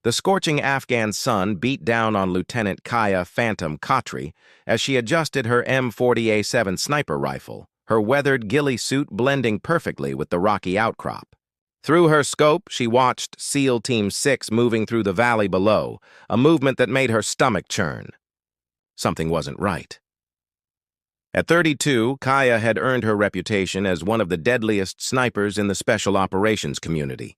The scorching Afghan sun beat down on Lieutenant Kaya Phantom Khatri as she adjusted her M40A7 sniper rifle, her weathered ghillie suit blending perfectly with the rocky outcrop. Through her scope, she watched SEAL Team 6 moving through the valley below, a movement that made her stomach churn. Something wasn't right. At 32, Kaya had earned her reputation as one of the deadliest snipers in the special operations community.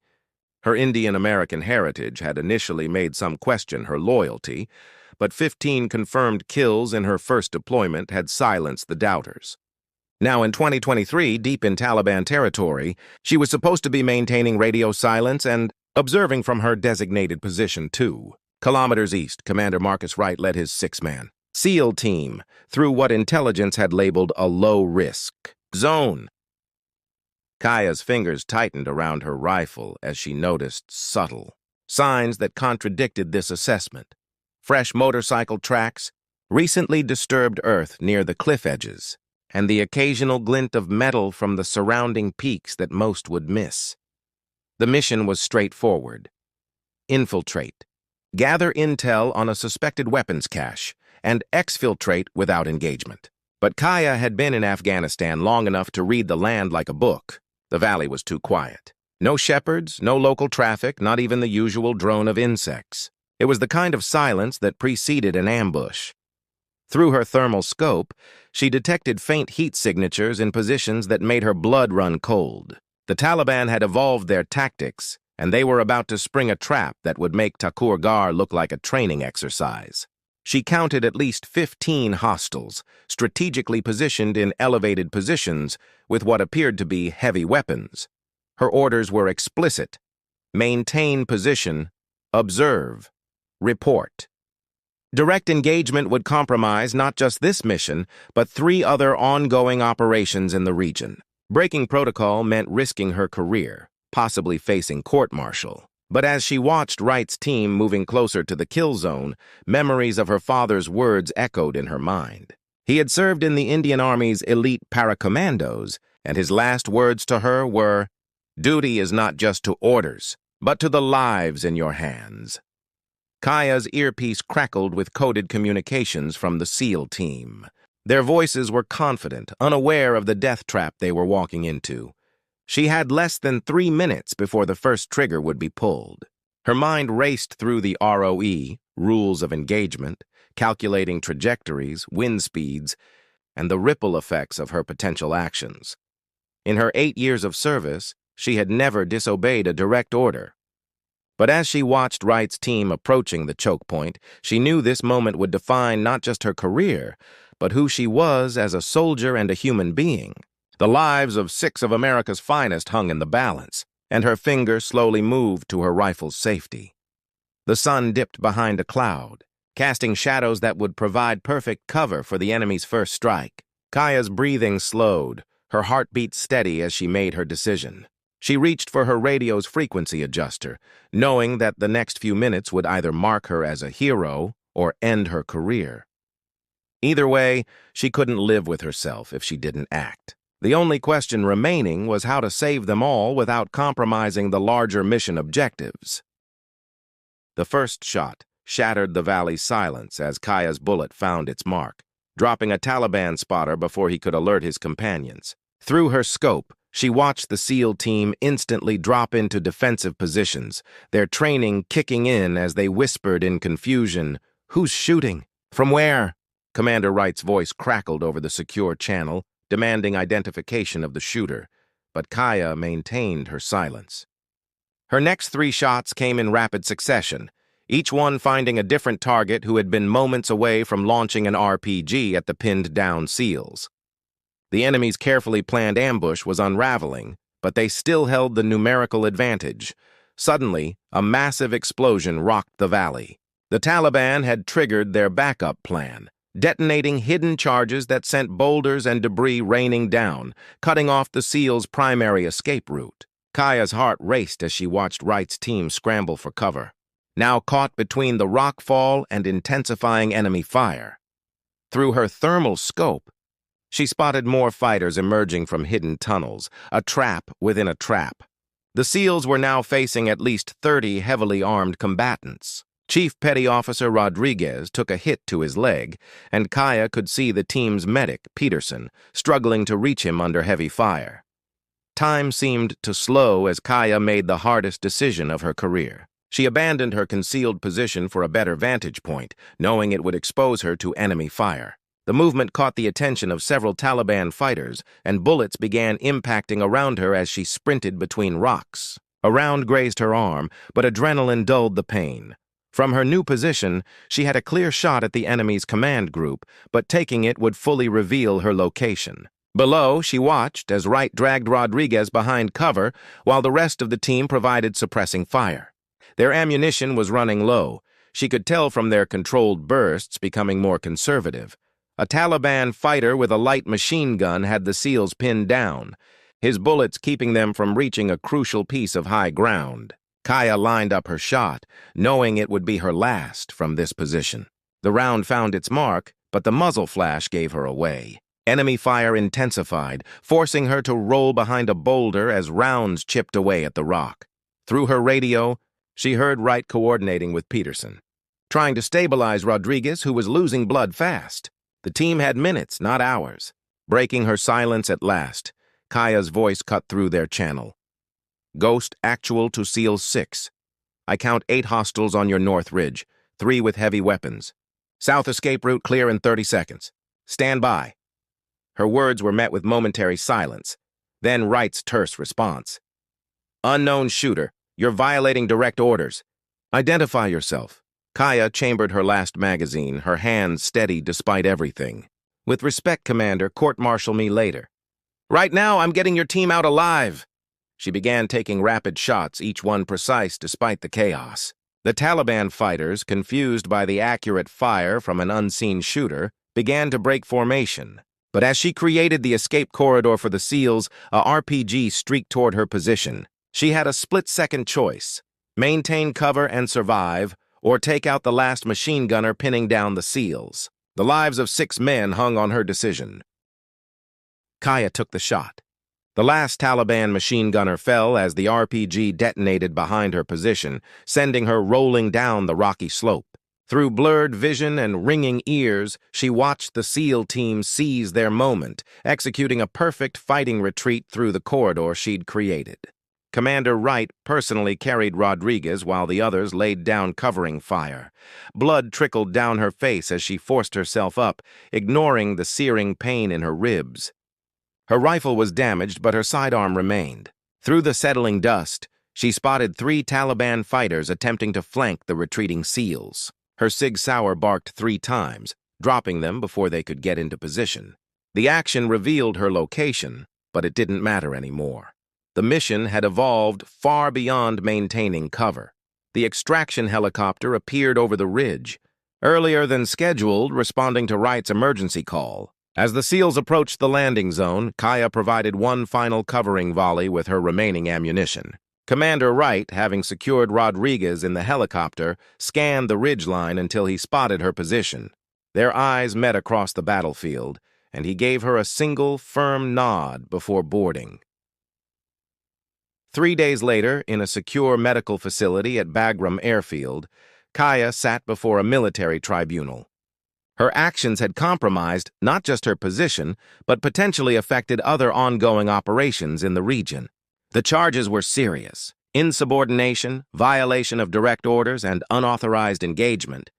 Her Indian-American heritage had initially made some question her loyalty, but 15 confirmed kills in her first deployment had silenced the doubters. Now in 2023, deep in Taliban territory, she was supposed to be maintaining radio silence and observing from her designated position 2 kilometers east. Commander Marcus Wright led his 6-man SEAL team through what intelligence had labeled a low-risk zone. Kaya's fingers tightened around her rifle as she noticed subtle signs that contradicted this assessment. Fresh motorcycle tracks, recently disturbed earth near the cliff edges, and the occasional glint of metal from the surrounding peaks that most would miss. The mission was straightforward. Infiltrate. Gather intel on a suspected weapons cache, and exfiltrate without engagement. But Kaya had been in Afghanistan long enough to read the land like a book. The valley was too quiet. No shepherds, no local traffic, not even the usual drone of insects. It was the kind of silence that preceded an ambush. Through her thermal scope, she detected faint heat signatures in positions that made her blood run cold. The Taliban had evolved their tactics, and they were about to spring a trap that would make Thakur Ghar look like a training exercise. She counted at least 15 hostiles, strategically positioned in elevated positions with what appeared to be heavy weapons. Her orders were explicit: maintain position, observe, report. Direct engagement would compromise not just this mission, but 3 other ongoing operations in the region. Breaking protocol meant risking her career, possibly facing court-martial. But as she watched Wright's team moving closer to the kill zone, memories of her father's words echoed in her mind. He had served in the Indian Army's elite paracommandos, and his last words to her were, "Duty is not just to orders, but to the lives in your hands." Kaya's earpiece crackled with coded communications from the SEAL team. Their voices were confident, unaware of the death trap they were walking into. She had less than 3 minutes before the first trigger would be pulled. Her mind raced through the ROE, rules of engagement, calculating trajectories, wind speeds, and the ripple effects of her potential actions. In her 8 years of service, she had never disobeyed a direct order. But as she watched Wright's team approaching the choke point, she knew this moment would define not just her career, but who she was as a soldier and a human being. The lives of 6 of America's finest hung in the balance, and her finger slowly moved to her rifle's safety. The sun dipped behind a cloud, casting shadows that would provide perfect cover for the enemy's first strike. Kaya's breathing slowed, her heartbeat steady as she made her decision. She reached for her radio's frequency adjuster, knowing that the next few minutes would either mark her as a hero or end her career. Either way, she couldn't live with herself if she didn't act. The only question remaining was how to save them all without compromising the larger mission objectives. The first shot shattered the valley's silence as Kaya's bullet found its mark, dropping a Taliban spotter before he could alert his companions. Through her scope, she watched the SEAL team instantly drop into defensive positions, their training kicking in as they whispered in confusion, "Who's shooting? From where?" Commander Wright's voice crackled over the secure channel, demanding identification of the shooter, but Kaya maintained her silence. Her next 3 shots came in rapid succession, each one finding a different target who had been moments away from launching an RPG at the pinned-down SEALs. The enemy's carefully planned ambush was unraveling, but they still held the numerical advantage. Suddenly, a massive explosion rocked the valley. The Taliban had triggered their backup plan, detonating hidden charges that sent boulders and debris raining down, cutting off the SEAL's primary escape route. Kaya's heart raced as she watched Wright's team scramble for cover, now caught between the rockfall and intensifying enemy fire. Through her thermal scope, she spotted more fighters emerging from hidden tunnels, a trap within a trap. The SEALs were now facing at least 30 heavily armed combatants. Chief Petty Officer Rodriguez took a hit to his leg, and Kaya could see the team's medic, Peterson, struggling to reach him under heavy fire. Time seemed to slow as Kaya made the hardest decision of her career. She abandoned her concealed position for a better vantage point, knowing it would expose her to enemy fire. The movement caught the attention of several Taliban fighters, and bullets began impacting around her as she sprinted between rocks. A round grazed her arm, but adrenaline dulled the pain. From her new position, she had a clear shot at the enemy's command group, but taking it would fully reveal her location. Below, she watched as Wright dragged Rodriguez behind cover while the rest of the team provided suppressing fire. Their ammunition was running low. She could tell from their controlled bursts becoming more conservative. A Taliban fighter with a light machine gun had the SEALs pinned down, his bullets keeping them from reaching a crucial piece of high ground. Kaya lined up her shot, knowing it would be her last from this position. The round found its mark, but the muzzle flash gave her away. Enemy fire intensified, forcing her to roll behind a boulder as rounds chipped away at the rock. Through her radio, she heard Wright coordinating with Peterson, trying to stabilize Rodriguez, who was losing blood fast. The team had minutes, not hours. Breaking her silence at last, Kaya's voice cut through their channel. Ghost actual to SEAL 6. I count 8 hostiles on your north ridge, 3 with heavy weapons. South escape route clear in 30 seconds. Stand by. Her words were met with momentary silence, then Wright's terse response. Unknown shooter, you're violating direct orders. Identify yourself. Kaya chambered her last magazine, her hands steady despite everything. With respect, Commander, court-martial me later. Right now, I'm getting your team out alive. She began taking rapid shots, each one precise despite the chaos. The Taliban fighters, confused by the accurate fire from an unseen shooter, began to break formation. But as she created the escape corridor for the SEALs, a RPG streaked toward her position. She had a split-second choice: maintain cover and survive, or take out the last machine gunner pinning down the SEALs. The lives of 6 men hung on her decision. Kaya took the shot. The last Taliban machine gunner fell as the RPG detonated behind her position, sending her rolling down the rocky slope. Through blurred vision and ringing ears, she watched the SEAL team seize their moment, executing a perfect fighting retreat through the corridor she'd created. Commander Wright personally carried Rodriguez while the others laid down covering fire. Blood trickled down her face as she forced herself up, ignoring the searing pain in her ribs. Her rifle was damaged, but her sidearm remained. Through the settling dust, she spotted 3 Taliban fighters attempting to flank the retreating SEALs. Her Sig Sauer barked 3 times, dropping them before they could get into position. The action revealed her location, but it didn't matter anymore. The mission had evolved far beyond maintaining cover. The extraction helicopter appeared over the ridge, earlier than scheduled, responding to Wright's emergency call. As the SEALs approached the landing zone, Kaya provided one final covering volley with her remaining ammunition. Commander Wright, having secured Rodriguez in the helicopter, scanned the ridgeline until he spotted her position. Their eyes met across the battlefield, and he gave her a single, firm nod before boarding. 3 days later, in a secure medical facility at Bagram Airfield, Kaya sat before a military tribunal. Her actions had compromised not just her position, but potentially affected other ongoing operations in the region. The charges were serious: insubordination, violation of direct orders, and unauthorized engagement.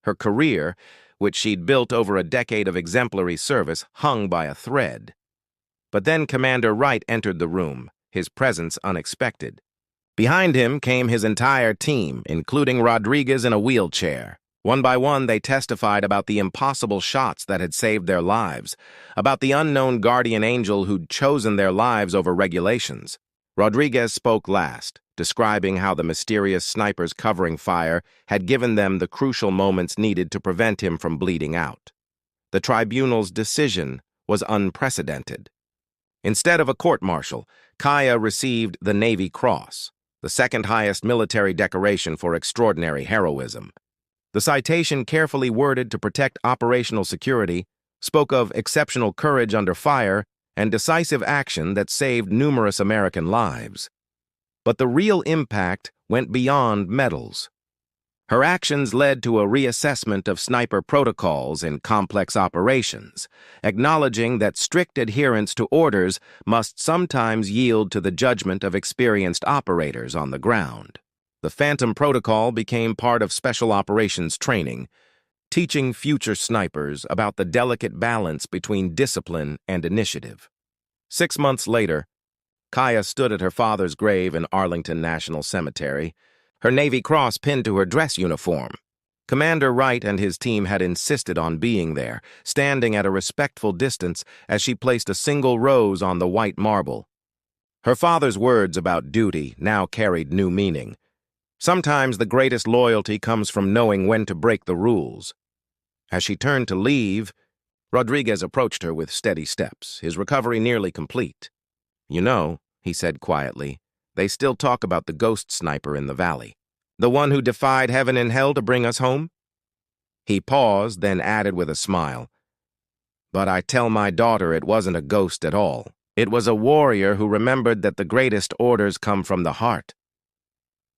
Her career, which she'd built over a decade of exemplary service, hung by a thread. But then Commander Wright entered the room, his presence unexpected. Behind him came his entire team, including Rodriguez in a wheelchair. One by one, they testified about the impossible shots that had saved their lives, about the unknown guardian angel who'd chosen their lives over regulations. Rodriguez spoke last, describing how the mysterious sniper's covering fire had given them the crucial moments needed to prevent him from bleeding out. The tribunal's decision was unprecedented. Instead of a court-martial, Kaya received the Navy Cross, the second highest military decoration for extraordinary heroism. The citation, carefully worded to protect operational security, spoke of exceptional courage under fire and decisive action that saved numerous American lives. But the real impact went beyond medals. Her actions led to a reassessment of sniper protocols in complex operations, acknowledging that strict adherence to orders must sometimes yield to the judgment of experienced operators on the ground. The Phantom Protocol became part of special operations training, teaching future snipers about the delicate balance between discipline and initiative. 6 months later, Kaya stood at her father's grave in Arlington National Cemetery, her Navy Cross pinned to her dress uniform. Commander Wright and his team had insisted on being there, standing at a respectful distance as she placed a single rose on the white marble. Her father's words about duty now carried new meaning. Sometimes the greatest loyalty comes from knowing when to break the rules. As she turned to leave, Rodriguez approached her with steady steps, his recovery nearly complete. "You know," he said quietly, "they still talk about the ghost sniper in the valley. The one who defied heaven and hell to bring us home?" He paused, then added with a smile, "But I tell my daughter it wasn't a ghost at all. It was a warrior who remembered that the greatest orders come from the heart."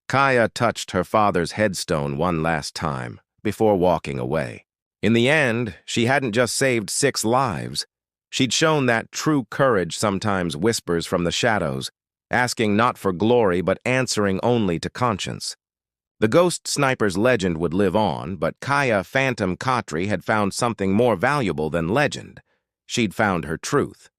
Kaya touched her father's headstone one last time before walking away. In the end, she hadn't just saved 6 lives. She'd shown that true courage sometimes whispers from the shadows, asking not for glory but answering only to conscience. The ghost sniper's legend would live on, but Kaya Phantom Khatri had found something more valuable than legend. She'd found her truth.